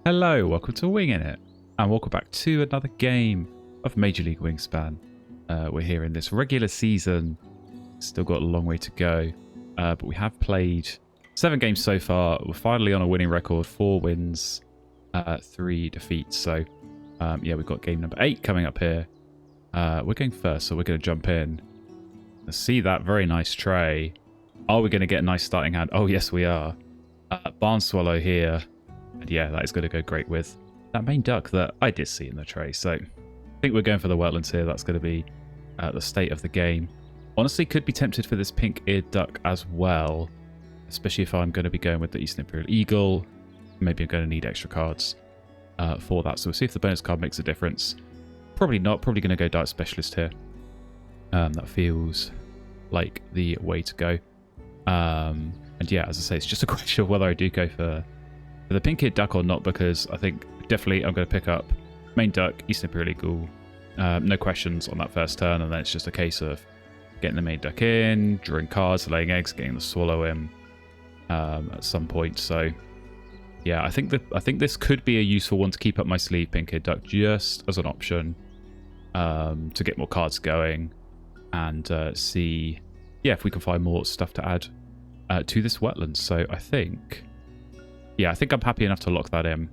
Hello, welcome to Wingin It, and welcome back to another game of Major League Wingspan. We're here in this regular season, still got a long way to go, but we have played 7 games so far. We're finally on a winning record, 4 wins, 3 defeats. So yeah, we've got game number 8 coming up here. We're going first, so we're going to jump in. Let's see that very nice tray. Are we going to get a nice starting hand? Oh yes we are. Barn Swallow here. And yeah, that is going to go great with that main duck that I did see in the tray. So I think we're going for the Wetlands here. That's going to be the state of the game. Honestly, could be tempted for this pink-eared duck as well, especially if I'm going to be going with the Eastern Imperial Eagle. Maybe I'm going to need extra cards for that. So we'll see if the bonus card makes a difference. Probably not. Probably going to go Diet Specialist here. That feels like the way to go. And yeah, as I say, it's just a question of whether I do go for the pink-eared duck or not, because I think definitely I'm going to pick up main duck, Eastern Imperial Eagle, no questions on that first turn, and then it's just a case of getting the main duck in, drawing cards, laying eggs, getting the swallow in at some point. So yeah, I think this could be a useful one to keep up my sleeve, pink-eared duck, just as an option to get more cards going and see, yeah, if we can find more stuff to add to this Wetlands. So I think I'm happy enough to lock that in.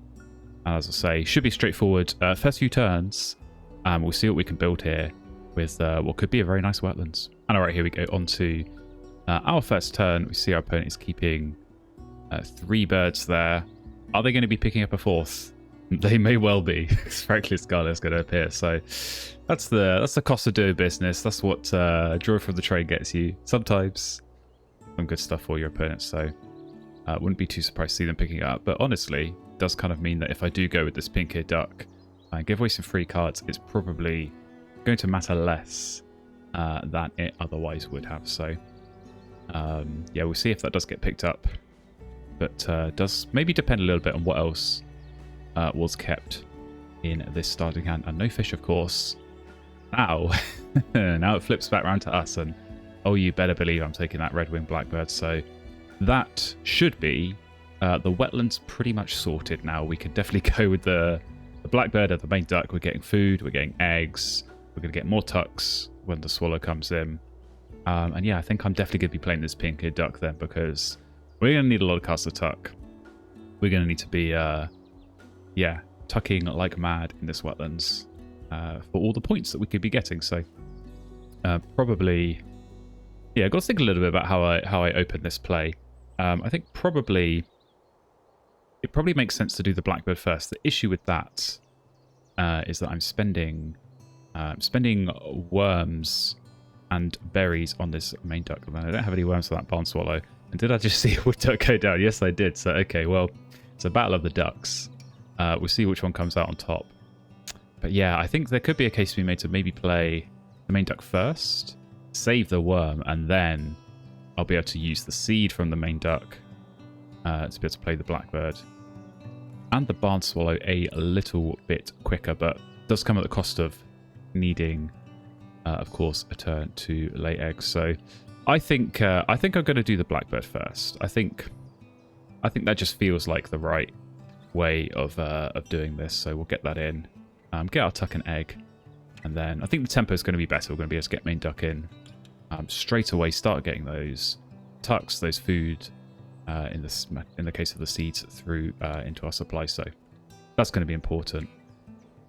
And as I say, should be straightforward. First few turns, we'll see what we can build here with what could be a very nice Wetlands. And alright, here we go. On to our first turn. We see our opponent is keeping 3 birds there. Are they going to be picking up a 4th? They may well be. Frankly, Scarlet's going to appear. So that's the cost of doing business. That's what draw from the trade gets you. Sometimes some good stuff for your opponent. So wouldn't be too surprised to see them picking it up. But honestly, it does kind of mean that if I do go with this pink-eared duck and give away some free cards, it's probably going to matter less than it otherwise would have. So yeah, we'll see if that does get picked up. But does maybe depend a little bit on what else was kept in this starting hand. And no fish, of course. Now, now it flips back around to us. And oh, you better believe I'm taking that red-winged blackbird. So that should be the Wetlands pretty much sorted now. We can definitely go with the blackbird and the main duck. We're getting food, we're getting eggs, we're going to get more tucks when the swallow comes in. And yeah, I think I'm definitely going to be playing this pink-eared duck then, because we're going to need a lot of cards to tuck. We're going to need to be, yeah, tucking like mad in this Wetlands for all the points that we could be getting. So probably, yeah, I've got to think a little bit about how I open this play. I think it probably makes sense to do the blackbird first. The issue with that is that I'm spending worms and berries on this main duck. I don't have any worms for that barn swallow. And did I just see a wood duck go down? Yes, I did. So okay, well, it's a battle of the ducks. We'll see which one comes out on top. But yeah, I think there could be a case to be made to maybe play the main duck first, save the worm, and then I'll be able to use the seed from the main duck to be able to play the blackbird and the barn swallow a little bit quicker, but does come at the cost of needing, of course, a turn to lay eggs. So I think I'm going to do the blackbird first. I think that just feels like the right way of doing this. So we'll get that in, get our tuck and egg, and then I think the tempo is going to be better. We're going to be able to get main duck in straight away, start getting those tucks, those food, in the case of the seeds, through into our supply. So that's going to be important.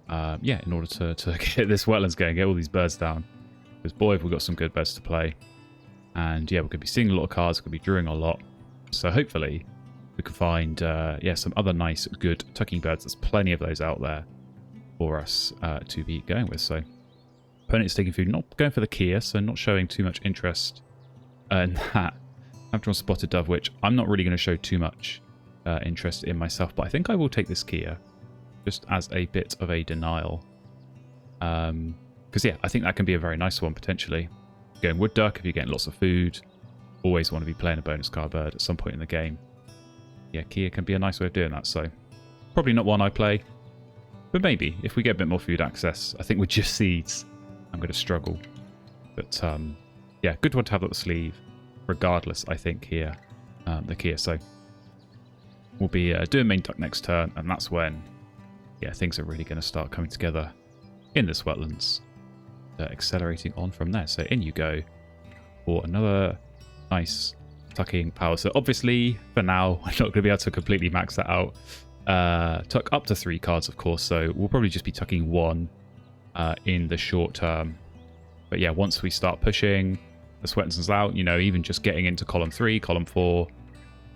Yeah, in order to get this Wetlands going, get all these birds down. Because boy, have we got some good birds to play. And yeah, we're going to be seeing a lot of cards, we're going to be drawing a lot. So hopefully we can find yeah, some other nice, good tucking birds. There's plenty of those out there for us to be going with. So opponent is taking food, not going for the Kia, so not showing too much interest in that. I've drawn Spotted Dove, which I'm not really going to show too much interest in myself, but I think I will take this Kia just as a bit of a denial. Because yeah, I think that can be a very nice one potentially. Going Wood Duck, if you're getting lots of food, always want to be playing a bonus card bird at some point in the game. Yeah, Kia can be a nice way of doing that, so probably not one I play, but maybe if we get a bit more food access. I think with just seeds, I'm going to struggle. But yeah, good one to have up the sleeve, regardless, I think, here, the Kia. So we'll be doing main duck next turn, and that's when, yeah, things are really going to start coming together in this wetlands. Accelerating on from there. So in you go for another nice tucking power. So obviously, for now, we're not going to be able to completely max that out. Tuck up to 3 cards, of course, so we'll probably just be tucking 1 in the short term. But yeah, once we start pushing the Wetlands out, you know, even just getting into column 3, column 4,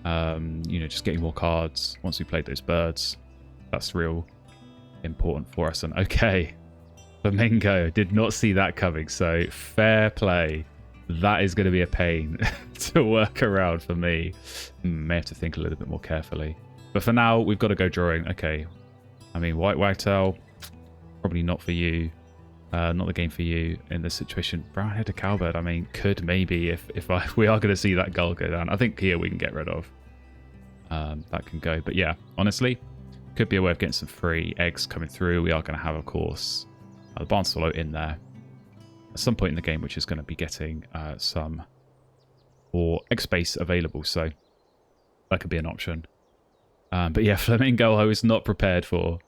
you know, just getting more cards once we played those birds, that's real important for us. And okay, Flamingo, did not see that coming, so fair play. That is going to be a pain to work around for me. May have to think a little bit more carefully. But for now, we've got to go drawing. Okay, I mean, White Wagtail, probably not for you. Not the game for you in this situation. Brown-headed Cowbird, I mean, could maybe if we are going to see that gull go down. I think here we can get rid of. That can go. But yeah, honestly, could be a way of getting some free eggs coming through. We are going to have, of course, the Barn Swallow in there at some point in the game, which is going to be getting some more egg space available. So that could be an option. But yeah, Flamingo I was not prepared for.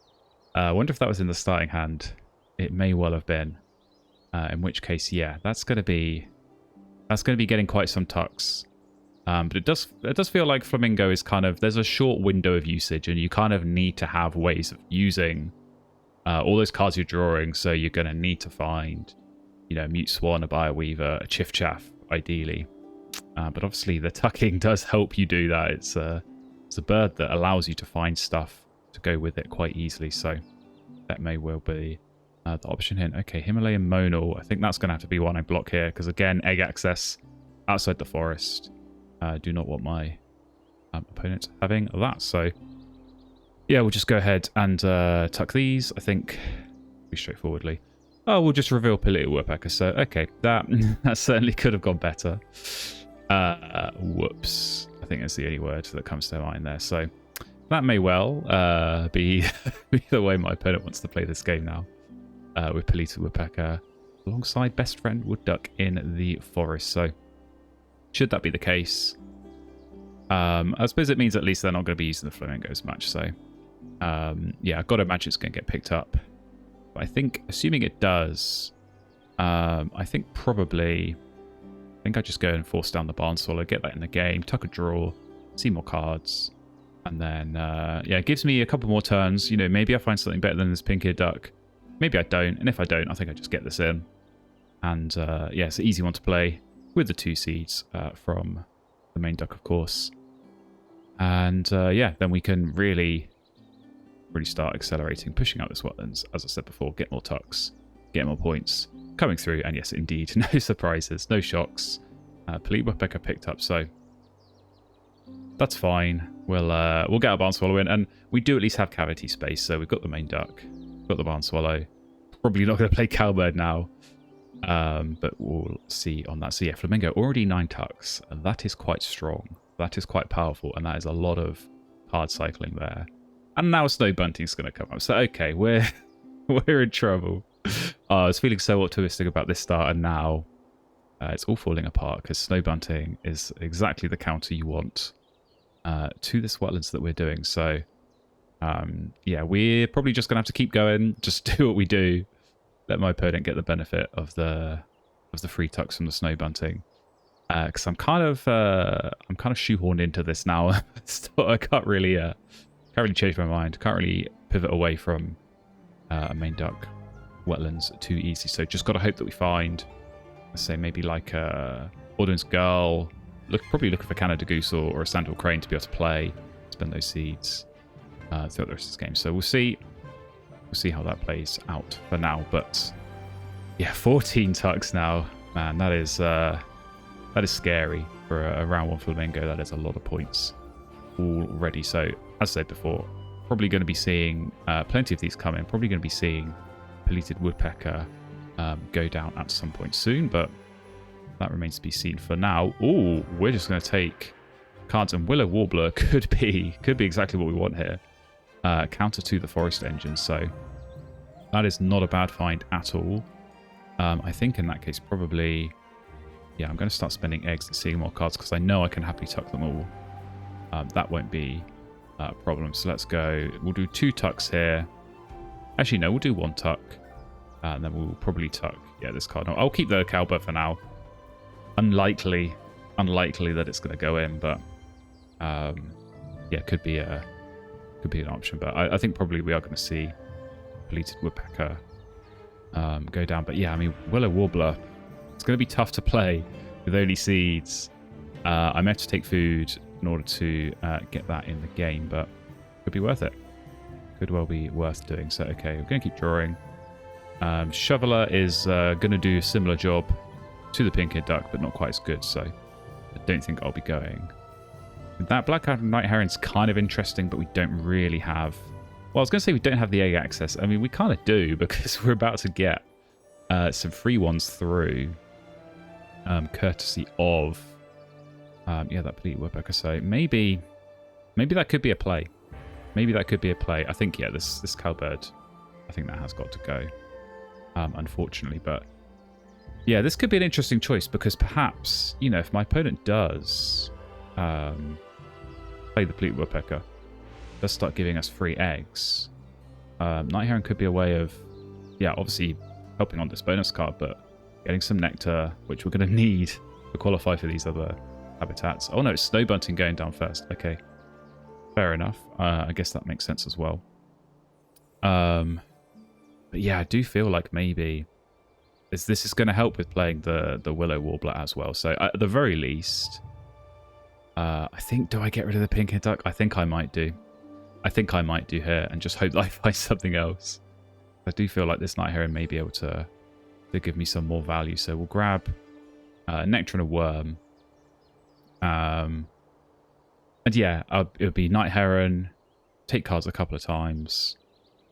I wonder if that was in the starting hand. It may well have been. In which case, yeah, that's going to be getting quite some tucks. But it does feel like Flamingo is kind of, there's a short window of usage, and you kind of need to have ways of using all those cards you're drawing. So you're going to need to find, you know, Mute Swan, a Bioweaver, a Chiff Chaff, ideally. But obviously the tucking does help you do that. It's a bird that allows you to find stuff to go with it quite easily. So that may well be the option here. Okay, Himalayan Monal. I think that's going to have to be one I block here, because again, egg access outside the forest. Do not want my opponent having that. So yeah, we'll just go ahead and tuck these. I think pretty straightforwardly. Oh, we'll just reveal Polluted Woodpecker. So okay, that certainly could have gone better. Whoops. I think that's the only word that comes to mind there. So that may well be the way my opponent wants to play this game now. With Polluted Woodpecker alongside Best Friend Wood Duck in the forest. So should that be the case, I suppose it means at least they're not going to be using the Flamingos much. So yeah, I've got to imagine it's going to get picked up. But I think, assuming it does, I think I just go and force down the Barn Swallow, get that in the game, tuck a draw, see more cards, and then yeah, it gives me a couple more turns. You know, maybe I find something better than this pink-eared duck. Maybe I don't, and if I don't, I think I just get this in. And yeah, it's an easy one to play with the 2 seeds from the main duck, of course. And yeah, then we can really start accelerating, pushing out this wetlands. As I said before, get more tucks, get more points coming through. And yes, indeed, no surprises, no shocks. Polluted Woodpecker picked up, so that's fine. We'll get our Barn Swallow in, and we do at least have cavity space. So we've got the main duck, got the Barn Swallow. Probably not going to play Cowbird now, but we'll see on that. So yeah, Flamingo already 9 tucks. That is quite strong. That is quite powerful, and that is a lot of card cycling there. And now Snow Bunting's going to come up. So okay, we're in trouble. I was feeling so optimistic about this start, and now it's all falling apart because Snow Bunting is exactly the counter you want to this wetlands that we're doing. So yeah, we're probably just gonna have to keep going, just do what we do, let my opponent get the benefit of the free tucks from the Snow Bunting, because I'm kind of shoehorned into this now. So I can't really change my mind, can't really pivot away from a main duck wetlands too easy. So just got to hope that we find, let's say, maybe like Ordnance Girl, probably looking for Canada Goose or a Sandhill Crane to be able to play, spend those seeds throughout the rest of this game. So we'll see how that plays out for now. But yeah, 14 tucks now, man. That is scary for a round 1 Flamingo. That is a lot of points already. So as I said before, probably going to be seeing plenty of these come in. Probably going to be seeing Polluted Woodpecker go down at some point soon, but that remains to be seen for now. Oh, we're just going to take cards, and Willow Warbler could be exactly what we want here. Counter to the Forest Engine, so that is not a bad find at all. I think in that case, probably, yeah, I'm going to start spending eggs and seeing more cards because I know I can happily tuck them all. That won't be problem. So let's go. We'll do 2 tucks here. Actually, no, we'll do 1 tuck. And then we'll probably tuck, yeah, this card. I'll keep the cowbird for now. Unlikely that it's going to go in, but yeah, could be an option. But I think probably we are going to see Bleated Woodpecker go down. But yeah, I mean, Willow Warbler, it's going to be tough to play with only seeds. I may have to take food in order to get that in the game, but could be worth it. Could well be worth doing. So, okay, we're going to keep drawing. Shoveler is going to do a similar job to the pink-eared duck, but not quite as good, so I don't think I'll be going. That black-eyed night heron's kind of interesting, but we don't really have... Well, I was going to say we don't have the egg access. I mean, we kind of do, because we're about to get some free ones through, courtesy of... yeah, that Bleated Woodpecker. So maybe that could be a play. Maybe that could be a play. I think, yeah, this cowbird, I think that has got to go, unfortunately. But yeah, this could be an interesting choice because perhaps, you know, if my opponent does play the Bleated Woodpecker, does start giving us free eggs, Night Heron could be a way of, yeah, obviously helping on this bonus card, but getting some nectar, which we're going to need to qualify for these other habitats. Oh no, it's Snow Bunting going down first. Okay, fair enough. I guess that makes sense as well. But yeah, I do feel like maybe this is going to help with playing the Willow Warbler as well. So at the very least, I think, do I get rid of the pink-eared duck? I think I might do. I think I might do here and just hope that I find something else. I do feel like this Night Heron may be able to give me some more value. So we'll grab nectar and a worm. And yeah, it would be Night Heron, take cards a couple of times,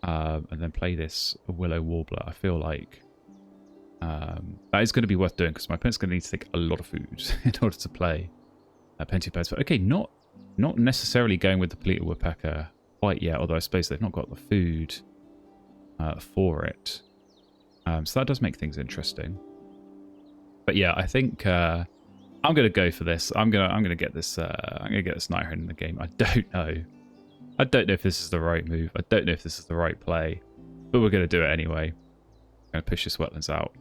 and then play this Willow Warbler. I feel like that is going to be worth doing because my opponent's going to need to take a lot of food in order to play Plenty of Birds. But okay, not necessarily going with the Bleated Woodpecker quite yet, although I suppose they've not got the food for it. So that does make things interesting. But yeah, I think I'm going to go for this. I'm gonna get this. I'm gonna get this Night Heron in the game. I don't know. I don't know if this is the right move. I don't know if this is the right play, but we're going to do it anyway. I'm going to push this Wetlands out.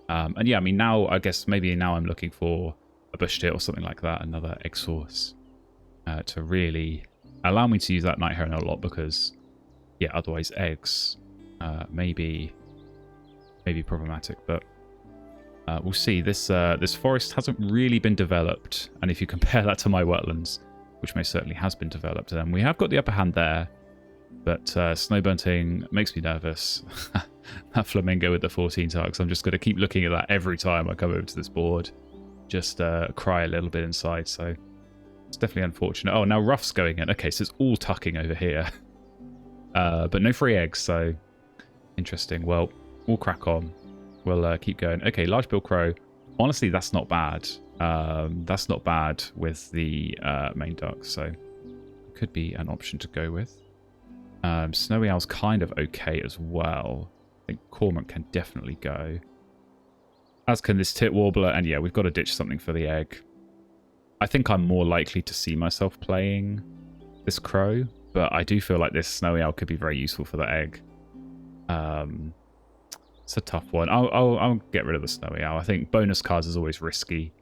And yeah, I mean, now I guess maybe now I'm looking for a bush tit or something like that, another egg source, to really allow me to use that Night Heron a lot because, yeah, otherwise eggs may be problematic. But we'll see. This forest hasn't really been developed, and if you compare that to my Wetlands, which most certainly has been developed, then we have got the upper hand there. But Snow Bunting makes me nervous. That Flamingo with the 14 tucks, I'm just going to keep looking at that every time I come over to this board. Just cry a little bit inside, so it's definitely unfortunate. Oh, now Ruff's going in. Okay, so it's all tucking over here. But no free eggs, so interesting. Well, we'll crack on. We'll keep going. Okay, Large Bill Crow. Honestly, that's not bad. That's not bad with the main duck, so could be an option to go with. Snowy Owl's kind of okay as well. I think Cormorant can definitely go. As can this Tit Warbler, and yeah, we've got to ditch something for the egg. I think I'm more likely to see myself playing this Crow, but I do feel like this Snowy Owl could be very useful for the egg. It's a tough one. I'll get rid of the Snowy Owl. I think bonus cards is always risky,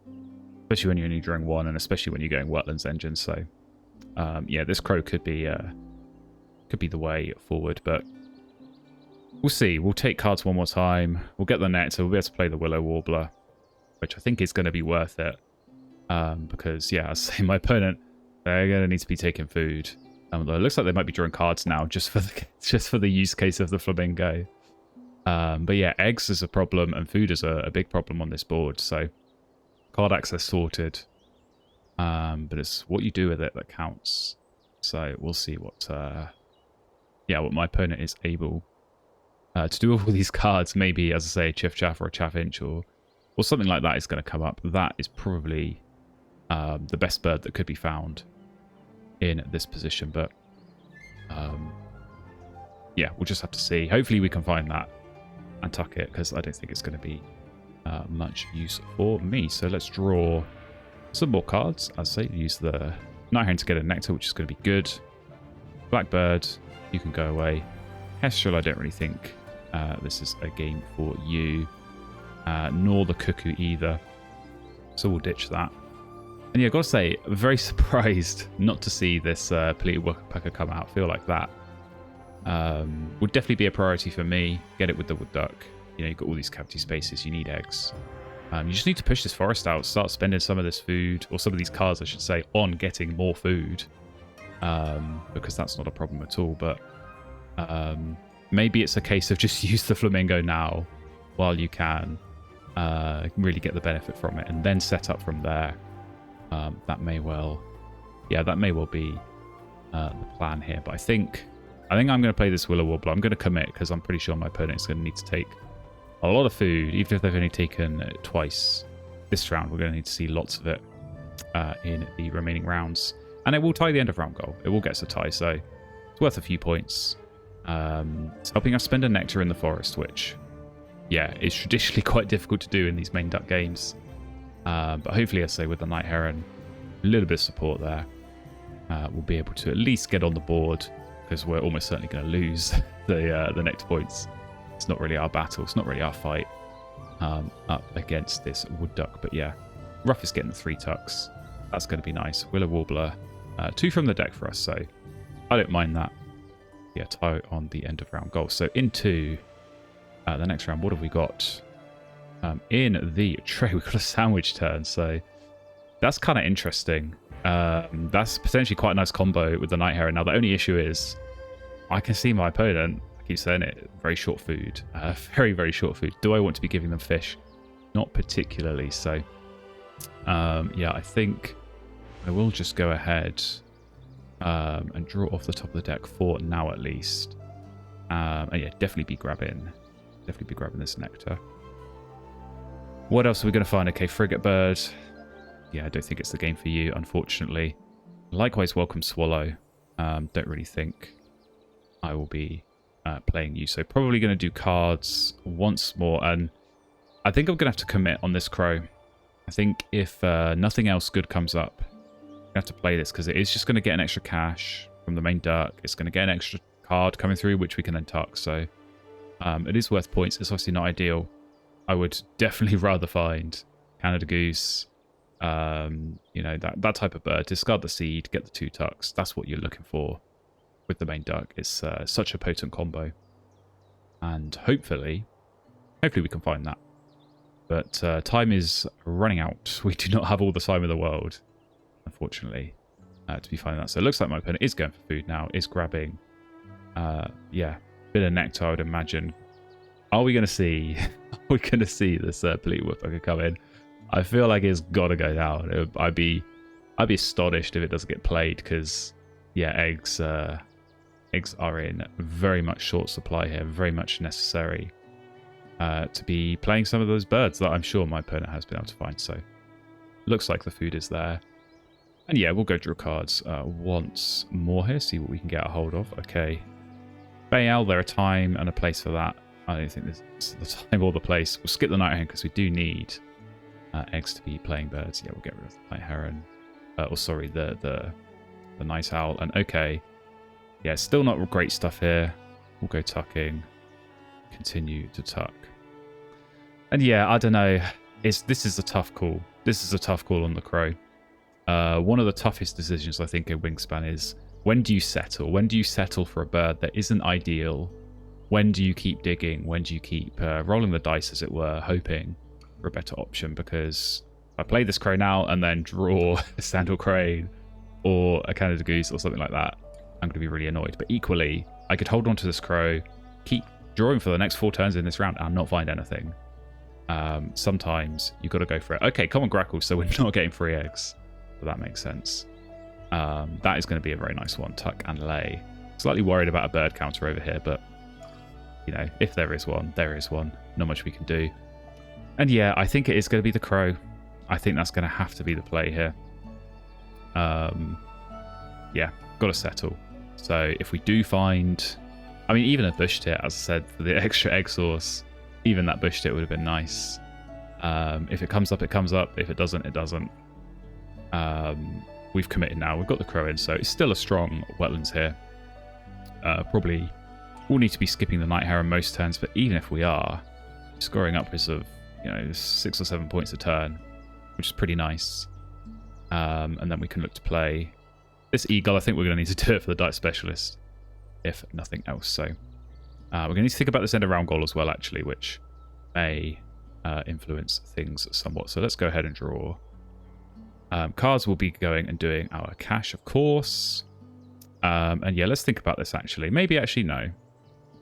especially when you're only drawing one, and especially when you're going Wetlands Engine. So, yeah, this Crow could be the way forward, but we'll see. We'll take cards one more time. We'll get the nectar. We'll be able to play the Willow Warbler, which I think is going to be worth it. Because, yeah, as I say, my opponent, they're going to need to be taking food. Although it looks like they might be drawing cards now just for the use case of the Flamingo. But yeah, eggs is a problem and food is a big problem on this board. So card access sorted. But it's what you do with it that counts. So we'll see what my opponent is able to do with all these cards. Maybe, as I say, Chiff Chaff or a Chaffinch or something like that is going to come up. That is probably the best bird that could be found in this position. But yeah, we'll just have to see. Hopefully we can find that and tuck it, because I don't think it's going to be much use for me. So let's draw some more cards. As I say, use the Night Heron to get a nectar, which is going to be good. Blackbird, you can go away. Kestrel, I don't really think this is a game for you. Nor the Cuckoo either. So we'll ditch that. And yeah, I've got to say, I'm very surprised not to see this Polluted Woodpecker come out. I feel like that would definitely be a priority for me. Get it with the wood duck. You know, you've got all these cavity spaces. You need eggs. You just need to push this forest out. Start spending some of this food, or some of these cards, I should say, on getting more food. Because that's not a problem at all. But maybe it's a case of just use the flamingo now while you can. Really get the benefit from it. And then set up from there. That may well be the plan here. But I think I'm going to play this Willow Warbler. I'm going to commit because I'm pretty sure my opponent is going to need to take a lot of food, even if they've only taken it twice this round. We're going to need to see lots of it in the remaining rounds. And it will tie the end of round goal. It will get us a tie, so it's worth a few points. It's helping us spend a nectar in the forest, which, yeah, is traditionally quite difficult to do in these main duck games. But hopefully, I say, with the Night Heron, a little bit of support there, we'll be able to at least get on the board, because we're almost certainly going to lose the nectar points. It's not really our battle. It's not really our fight up against this wood duck. But yeah, Ruff is getting the 3 tucks. That's going to be nice. Willow Warbler, 2 from the deck for us, so I don't mind that. Yeah, tie on the end of round goal. So into the next round, what have we got? In the tray, we've got a sandwich turn, so that's kind of interesting. That's potentially quite a nice combo with the Night Heron. Now, the only issue is I can see my opponent, I keep saying it, very short food. Very, very short food. Do I want to be giving them fish? Not particularly, so yeah, I think I will just go ahead and draw off the top of the deck for now at least. And yeah, definitely be grabbing this nectar. What else are we going to find? Okay, Frigate Bird. Yeah, I don't think it's the game for you, unfortunately. Likewise, Welcome Swallow. Don't really think I will be playing you. So probably going to do cards once more. And I think I'm going to have to commit on this Crow. I think if nothing else good comes up, I'm going to have to play this, because it is just going to get an extra cash from the main duck. It's going to get an extra card coming through, which we can then tuck. So it is worth points. It's obviously not ideal. I would definitely rather find Canada Goose, you know, that type of bird. Discard the seed, get the 2 tucks. That's what you're looking for with the main duck. It's such a potent combo. And hopefully we can find that. But time is running out. We do not have all the time in the world, unfortunately, to be finding that. So it looks like my opponent is going for food now, is grabbing, yeah, bit of nectar, I would imagine. Are we going to see... We're going to see this Polluted Woodpecker come in. I feel like it's got to go down. I'd be astonished if it doesn't get played, because, yeah, eggs are in very much short supply here, very much necessary to be playing some of those birds that I'm sure my opponent has been able to find. So, looks like the food is there. And yeah, we'll go draw cards once more here, see what we can get a hold of. Okay. Baal, there a time and a place for that. I don't think this is the time or the place. We'll skip the Night Heron because we do need eggs to be playing birds. Yeah, we'll get rid of the Night Heron. Or sorry, the Night Owl. And okay, yeah, still not great stuff here. We'll go tucking. Continue to tuck. And yeah, I don't know. This is a tough call. This is a tough call on the Crow. One of the toughest decisions I think in Wingspan is, when do you settle? When do you settle for a bird that isn't ideal? When do you keep digging? When do you keep rolling the dice, as it were, hoping for a better option? Because if I play this Crow now and then draw a Sandal Crane or a Canada Goose or something like that, I'm going to be really annoyed. But equally, I could hold on to this Crow, keep drawing for the next 4 turns in this round and not find anything. Sometimes you've got to go for it. Okay, come on, Grackle, so we're not getting 3 eggs. So that makes sense. That is going to be a very nice one. Tuck and lay. Slightly worried about a bird counter over here, but you know, if there is one, there is one. Not much we can do. And yeah, I think it is going to be the Crow. I think that's going to have to be the play here. Yeah, got to settle. So if we do find... I mean, even a bush tit, as I said, for the extra egg source, even that bush tit would have been nice. If it comes up, it comes up. If it doesn't, it doesn't. We've committed now. We've got the Crow in, so it's still a strong Wetlands here. Probably we'll need to be skipping the Night Heron most turns, but even if we are, scoring upwards of 6 or 7 points a turn, which is pretty nice. And then we can look to play this Eagle. I think we're going to need to do it for the Dice Specialist, if nothing else. So we're going to need to think about this end of round goal as well, actually, which may influence things somewhat. So let's go ahead and draw. Cards will be going and doing our cash, of course. And yeah, let's think about this, actually. Maybe actually no.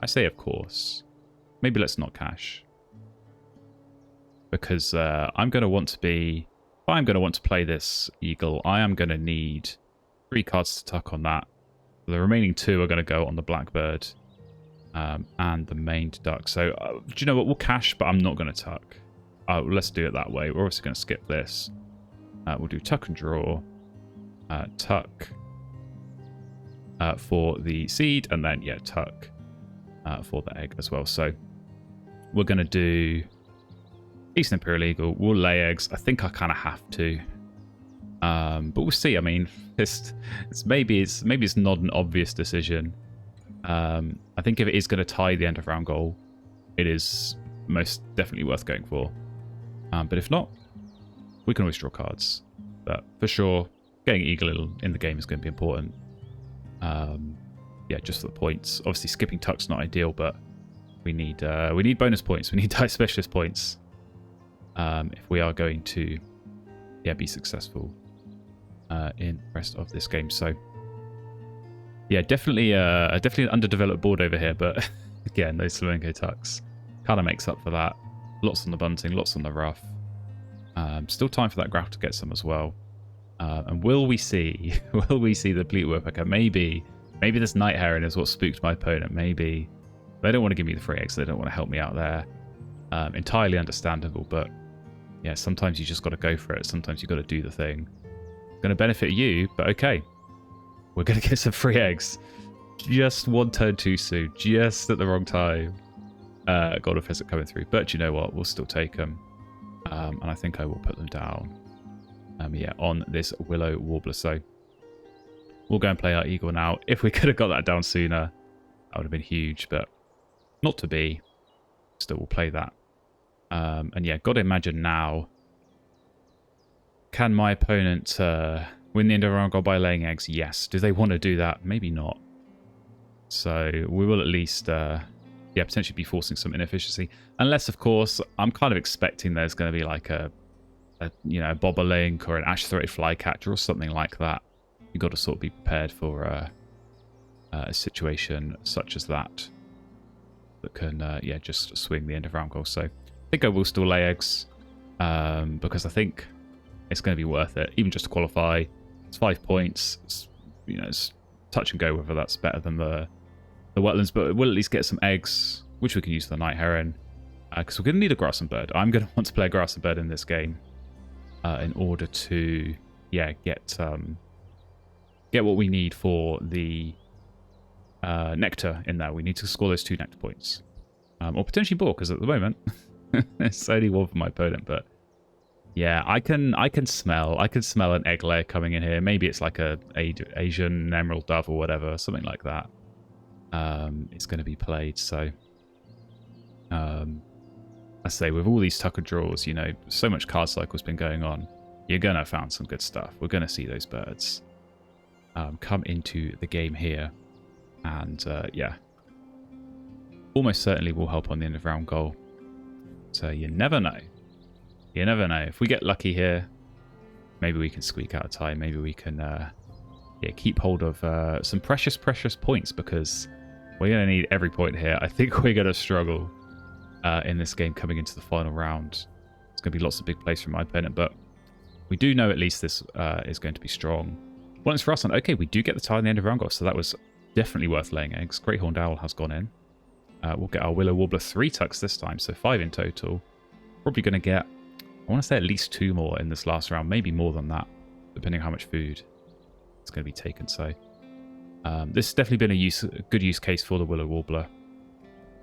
I say of course. Maybe let's not cash. Because I'm going to want to be... If I'm going to want to play this Eagle, I am going to need 3 cards to tuck on that. The remaining 2 are going to go on the Blackbird and the maned duck. So, do you know what? We'll cash, but I'm not going to tuck. Let's do it that way. We're obviously going to skip this. We'll do tuck and draw. Tuck for the seed, and then, yeah, tuck for the egg as well. So, we're going to do Eastern Imperial Eagle. We'll lay eggs. I think I kind of have to. But we'll see. I mean, maybe it's not an obvious decision. I think if it is going to tie the end of round goal, it is most definitely worth going for. But if not, we can always draw cards. But for sure, getting Eagle in the game is going to be important. Yeah, just for the points. Obviously, skipping tuck's not ideal, but we need bonus points. We need Dice Specialist points if we are going to be successful in the rest of this game. So yeah, definitely an underdeveloped board over here, but again, those flamenco tucks kind of makes up for that. Lots on the bunting, lots on the rough. Still time for that graph to get some as well. And will we see the Bleat Woodpecker? Maybe this Night Heron is what spooked my opponent. Maybe they don't want to give me the free eggs. They don't want to help me out there. Entirely understandable, but yeah, sometimes you just got to go for it. Sometimes you got to do the thing. It's going to benefit you, but okay. We're going to get some free eggs. Just one turn too soon. Just at the wrong time. God of Pheasant coming through. But you know what? We'll still take them. And I think I will put them down. Yeah, on this Willow Warbler. So we'll go and play our Eagle now. If we could have got that down sooner, that would have been huge. But not to be. Still, we'll play that. And yeah, got to imagine now. Can my opponent win the end of round goal by laying eggs? Yes. Do they want to do that? Maybe not. So we will at least, potentially be forcing some inefficiency. Unless, of course, I'm kind of expecting there's going to be like a bobolink or an ash-throated flycatcher or something like that. You've got to sort of be prepared for a situation such as that can, just swing the end of round goal. So I think I will still lay eggs because I think it's going to be worth it, even just to qualify. It's 5 points. It's touch and go whether that's better than the Wetlands, but we'll at least get some eggs, which we can use for the Night Heron, because we're going to need a grass and bird. I'm going to want to play a grass and bird in this game in order to get what we need for the nectar in there. We need to score those 2 nectar points, or potentially more, because at the moment it's only 1 for my opponent. But yeah, I can smell an egg layer coming in here. Maybe it's like a Asian emerald dove or whatever, something like that. It's going to be played. So I say, with all these tucker draws, so much card cycle's been going on, you're going to have found some good stuff. We're going to see those birds come into the game here. And almost certainly will help on the end of round goal. So you never know. You never know. If we get lucky here, maybe we can squeak out a tie. Maybe we can keep hold of some precious points, because we're going to need every point here. I think we're going to struggle in this game coming into the final round. It's going to be lots of big plays from my opponent, but we do know at least this is going to be strong. Well, it's for us, and okay, we do get the tie in the end of round goal, so that was definitely worth laying eggs. Great Horned Owl has gone in. We'll get our Willow Warbler 3 tucks this time, so 5 in total. Probably going to get, I want to say, at least 2 more in this last round, maybe more than that, depending on how much food it's going to be taken. So this has definitely been a good use case for the Willow Warbler.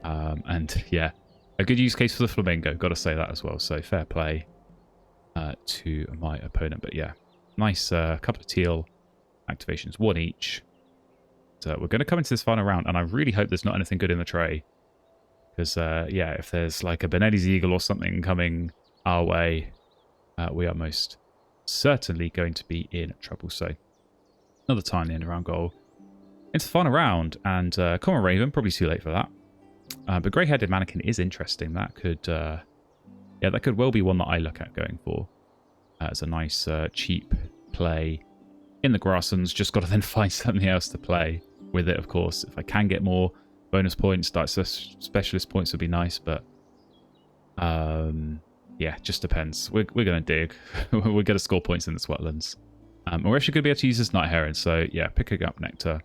And yeah, a good use case for the Flamingo, got to say that as well. So fair play to my opponent. But yeah, nice couple of teal activations, 1 each. So we're going to come into this final round, and I really hope there's not anything good in the tray. Because, yeah, if there's like a Benelli's Eagle or something coming our way, we are most certainly going to be in trouble. So another tiny end around goal. Into the final round, and Common Raven, probably too late for that. But Grey-Headed Mannequin is interesting. That could, yeah, that could well be one that I look at going for. As a nice, cheap play in the grasslands. Just got to then find something else to play with it, of course. If I can get more bonus points, specialist points would be nice, but yeah, just depends. We're going to dig. We're going to score points in this Wetlands. We're actually going to be able to use this Night Heron, so yeah, picking up Nectar.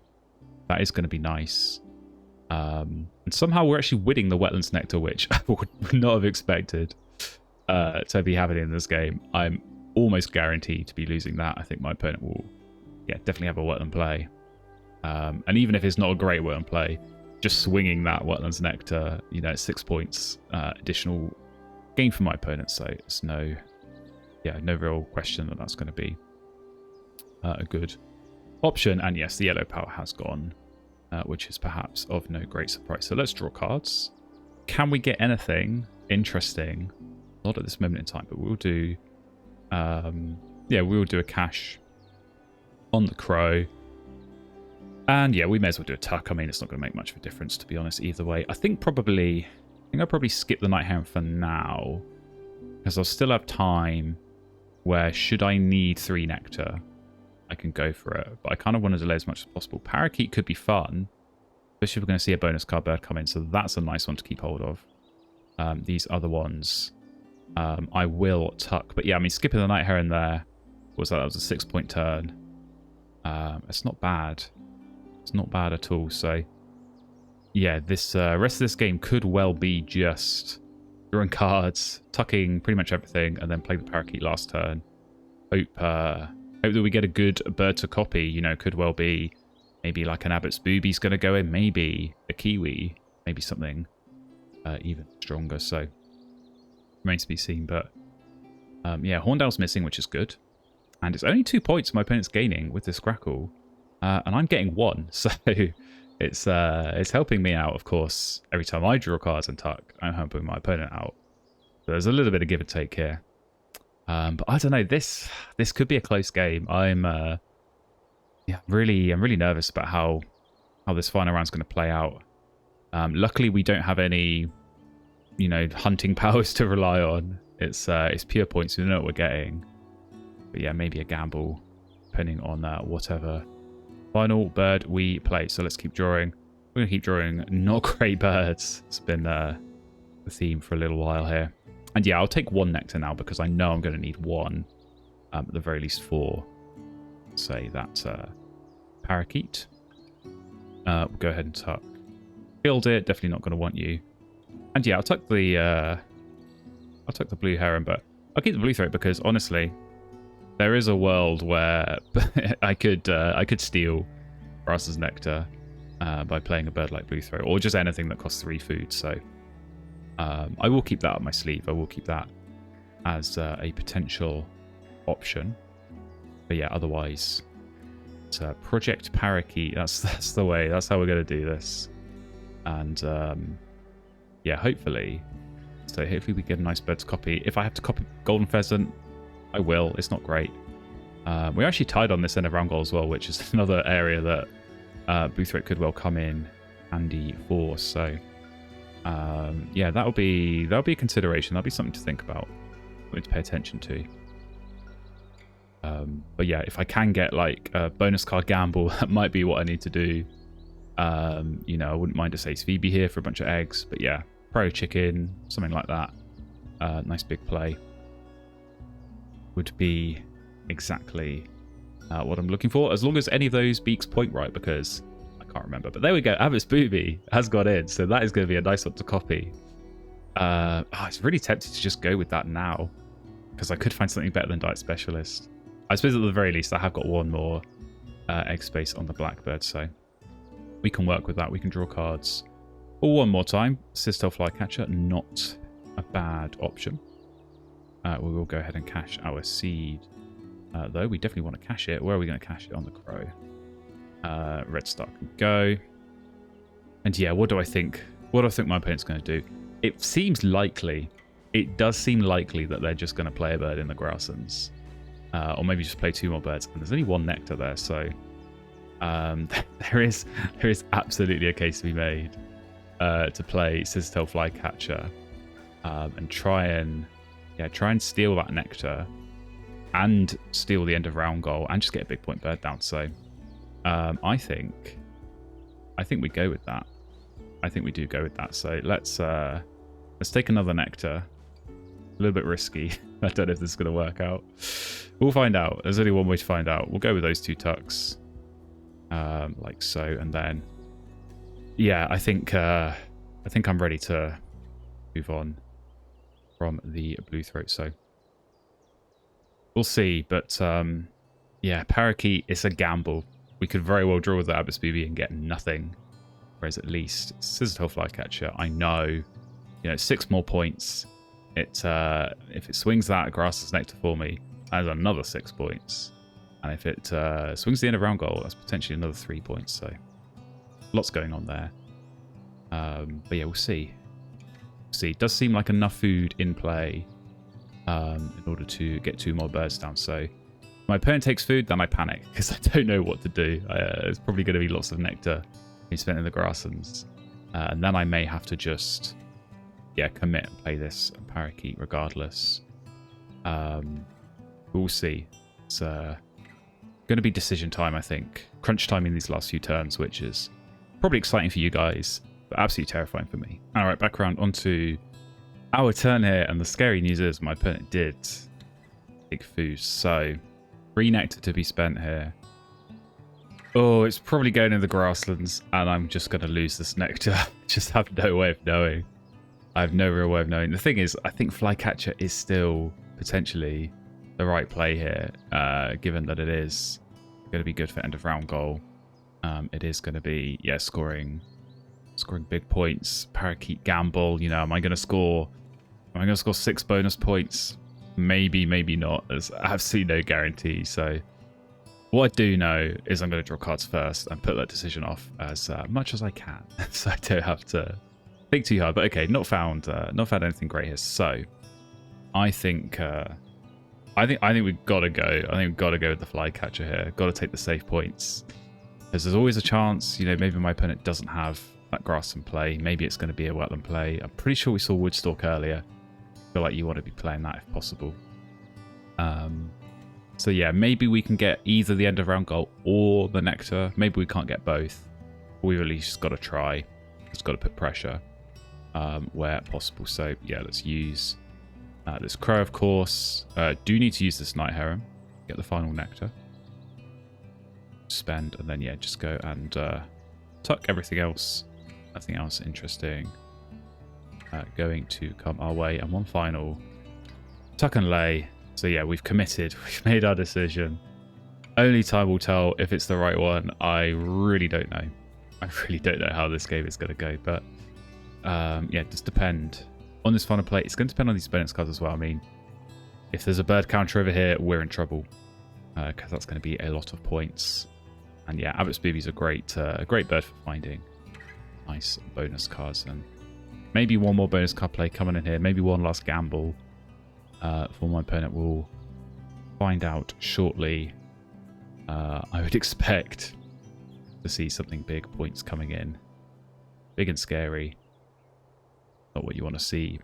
That is going to be nice. And somehow we're actually winning the Wetlands Nectar, which I would not have expected to be happening in this game. I'm almost guaranteed to be losing that. I think my opponent will, yeah, definitely have a Wetland play. And even if it's not a great Wetland play, just swinging that Wetlands Nectar, you know, 6 points additional gain for my opponent. So it's no real question that that's going to be a good option. And yes, the yellow power has gone, which is perhaps of no great surprise. So let's draw cards. Can we get anything interesting? Not at this moment in time, but we'll do, yeah, we will do a cash on the Crow. And yeah, we may as well do a tuck. I mean, it's not going to make much of a difference, to be honest, either way. I think I'll probably skip the Night Heron for now, because I'll still have time where, should I need 3 Nectar, I can go for it. But I kind of want to delay as much as possible. Parakeet could be fun, especially if we're going to see a bonus card bird come in, so that's a nice one to keep hold of. These other ones, I will tuck. But yeah, I mean, skipping the Night Heron there, that was a 6-point turn. It's not bad. It's not bad at all. So yeah, this rest of this game could well be just drawing cards, tucking pretty much everything, and then play the Parakeet last turn. Hope that we get a good bird to copy. You know, could well be maybe like an Abbott's Booby's going to go in, maybe a Kiwi, maybe something even stronger. So remains to be seen. But yeah, Horndale's missing, which is good, and it's only 2 points my opponent's gaining with this Grackle. And I'm getting 1, so it's helping me out, of course. Every time I draw cards and tuck, I'm helping my opponent out. So there's a little bit of give and take here. But I don't know, this could be a close game. I'm really nervous about how this final round's going to play out. Luckily, we don't have any, you know, hunting powers to rely on. It's pure points. We know what we're getting. But yeah, maybe a gamble, depending on whatever final bird we play. So let's keep drawing. We're going to keep drawing not great birds. It's been the theme for a little while here. And yeah, I'll take 1 Nectar now, because I know I'm going to need 1, at the very least 4. Say that Parakeet. We'll go ahead and tuck. Killed it. Definitely not going to want you. And yeah, I'll tuck the Blue Heron, but I'll keep the Blue Throat because honestly, there is a world where I could steal Brass's Nectar by playing a bird like Blue Throat, or just anything that costs 3 food. So I will keep that up my sleeve. I will keep that as a potential option. But yeah, otherwise, it's Project Parakeet. That's the way. That's how we're going to do this. And yeah, hopefully. So hopefully we get a nice bird to copy. If I have to copy Golden Pheasant, I will. It's not great. We're actually tied on this end of round goal as well, which is another area that Blue Throat could well come in handy for. So yeah, that'll be a consideration. That'll be something to think about, something to pay attention to. But yeah, if I can get like a bonus card gamble, that might be what I need to do. You know, I wouldn't mind a Ace Phoebe here for a bunch of eggs, but yeah, Pro Chicken, something like that. Nice big play would be exactly what I'm looking for, as long as any of those beaks point right, because I can't remember. But there we go. Abbott's Booby has got in, so that is going to be a nice one to copy. Oh, it's really tempted to just go with that now, because I could find something better than Diet Specialist. I suppose at the very least I have got 1 more egg space on the Blackbird, so we can work with that. We can draw cards. Or 1 more time. Sistel Flycatcher, not a bad option. We will go ahead and cash our seed. Though we definitely want to cash it. Where are we going to cash it? On the Crow. Red Star can go. And yeah, what do I think? What do I think my opponent's going to do? It seems likely. It does seem likely that they're just going to play a bird in the grasslands. Or maybe just play 2 more birds. And there's only 1 nectar there, so there is absolutely a case to be made to play Scissortail Flycatcher and try and steal that nectar and steal the end of round goal and just get a big point bird down. So I think we go with that. I think we do go with that. So let's take another nectar. A little bit risky. I don't know if this is going to work out. We'll find out. There's only one way to find out. We'll go with those 2 tucks, like so, and then yeah, I think I'm ready to move on from the blue throat. So we'll see, but yeah, parakeet, it's a gamble. We could very well draw with the Abbot's BB and get nothing. Whereas at least Scissortail Flycatcher, I know, 6 more points. If it swings that Grass's Nectar for me, that's another 6 points. And if it swings the end of round goal, that's potentially another 3 points. So lots going on there. But yeah, we'll see. See, it does seem like enough food in play in order to get 2 more birds down. So if my opponent takes food, then I panic because I don't know what to do. There's probably going to be lots of nectar being spent in the grasslands. And then I may have to just, commit and play this parakeet regardless. We'll see. It's going to be decision time, I think. Crunch time in these last few turns, which is probably exciting for you guys, but absolutely terrifying for me. All right, back around onto our turn here, and the scary news is my opponent did take food, so 3 nectar to be spent here. Oh, it's probably going in the grasslands, and I'm just going to lose this nectar. Just have no way of knowing. I have no real way of knowing. The thing is, I think Flycatcher is still potentially the right play here, given that it is going to be good for end of round goal. It is going to be, scoring big points. Parakeet gamble. Am I going to score 6 bonus points? Maybe, maybe not. There's absolutely no guarantee. So what I do know is I'm going to draw cards first and put that decision off as much as I can, so I don't have to think too hard. But okay, not found anything great here. So I think we've got to go. I think we've got to go with the Flycatcher here. Got to take the safe points, because there's always a chance. Maybe my opponent doesn't have that grass in play. Maybe it's going to be a wetland play. I'm pretty sure we saw Woodstalk earlier. I feel like you want to be playing that if possible. So yeah, maybe we can get either the end of round goal or the nectar. Maybe we can't get both. We've at least got to try. Just got to put pressure where possible. So yeah, let's use this crow, of course. Do need to use this night heron. Get the final nectar. Spend, and then yeah, just go and tuck everything else. Nothing else interesting going to come our way. And one final tuck and lay. So yeah, we've committed. We've made our decision. Only time will tell if it's the right one. I really don't know. I really don't know how this game is going to go. But yeah, just depend on this final play. It's going to depend on these bonus cards as well. I mean, if there's a bird counter over here, we're in trouble, because that's going to be a lot of points. And yeah, Abbot's Booby's a great bird for finding nice bonus cards. And maybe one more bonus card play coming in here. Maybe one last gamble for my opponent. We'll find out shortly. I would expect to see something big, points coming in. Big and scary. Not what you want to see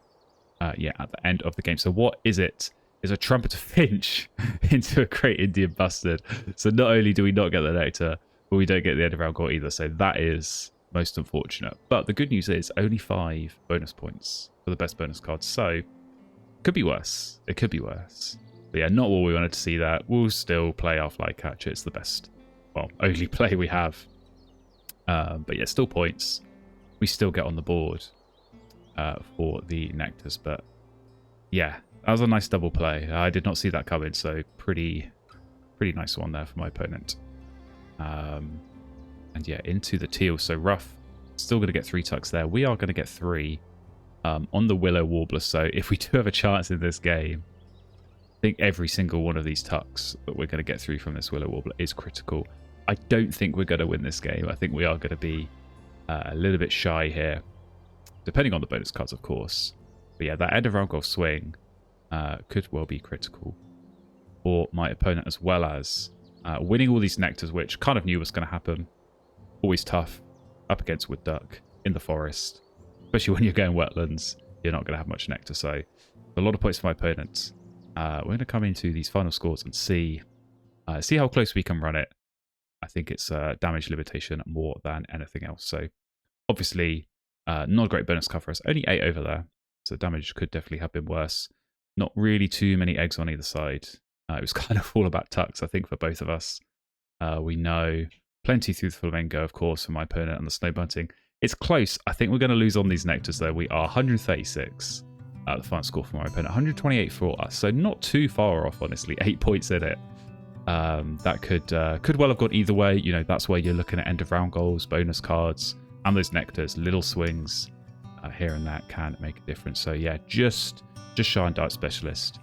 yeah, at the end of the game. So what is it? Is a trumpeter finch into a great Indian bustard. So not only do we not get the nectar, but we don't get the end of round goal either. So that is most unfortunate. But the good news is only 5 bonus points for the best bonus cards. So could be worse. It could be worse. But yeah, not what we wanted to see there. We'll still play our Flycatcher. It's the best, well, only play we have. But yeah, still points. We still get on the board for the nectars. But yeah, that was a nice double play. I did not see that coming, so pretty nice one there for my opponent. And yeah, into the teal. So rough, still going to get 3 tucks there. We are going to get 3 on the Willow Warbler. So if we do have a chance in this game, I think every single one of these tucks that we're going to get through from this Willow Warbler is critical. I don't think we're going to win this game. I think we are going to be a little bit shy here, depending on the bonus cards, of course. But yeah, that end of round goal swing could well be critical for my opponent, as well as winning all these nectars, which kind of knew was going to happen. Always tough up against wood duck in the forest, especially when you're going wetlands. You're not going to have much nectar, so a lot of points for my opponent. We're going to come into these final scores and see how close we can run it. I think it's damage limitation more than anything else. So obviously, not a great bonus card for us. Only 8 over there, so damage could definitely have been worse. Not really too many eggs on either side. It was kind of all about tucks, I think, for both of us. We know plenty through the flamingo, of course, for my opponent, and the snow bunting. It's close. I think we're going to lose on these nectars, though. We are 136 at the final score for my opponent, 128 for us. So not too far off, honestly. 8 points in it. That could well have gone either way. You know, that's where you're looking at end of round goals, bonus cards, and those nectars. Little swings here and there can make a difference. So yeah, just shy on Diet Specialist.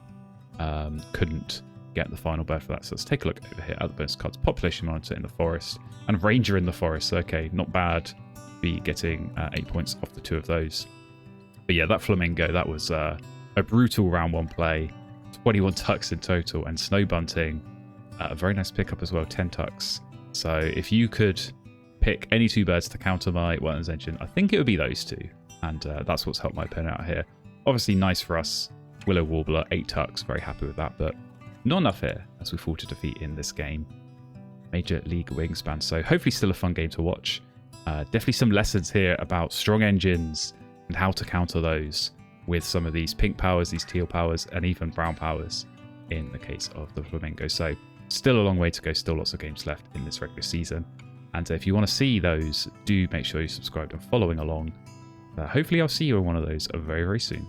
Couldn't get the final bird for that. So let's take a look over here at the bonus cards. Population Monitor in the forest and Ranger in the forest. Okay, not bad. Be getting 8 points off the 2 of those. But yeah, that flamingo, that was a brutal round 1 play. 21 tucks in total, and snow bunting, a very nice pickup as well, 10 tucks. So if you could pick any 2 birds to counter my Wetlands engine, I think it would be those 2. And that's what's helped my opponent out here. Obviously nice for us. Willow Warbler, 8 tucks, very happy with that, but not enough here as we fall to defeat in this game. Major League Wingspan. So hopefully still a fun game to watch. Definitely some lessons here about strong engines and how to counter those with some of these pink powers, these teal powers, and even brown powers in the case of the Flamingo. So still a long way to go, still lots of games left in this regular season. And if you want to see those, do make sure you're subscribed and following along. Hopefully I'll see you in one of those very, very soon.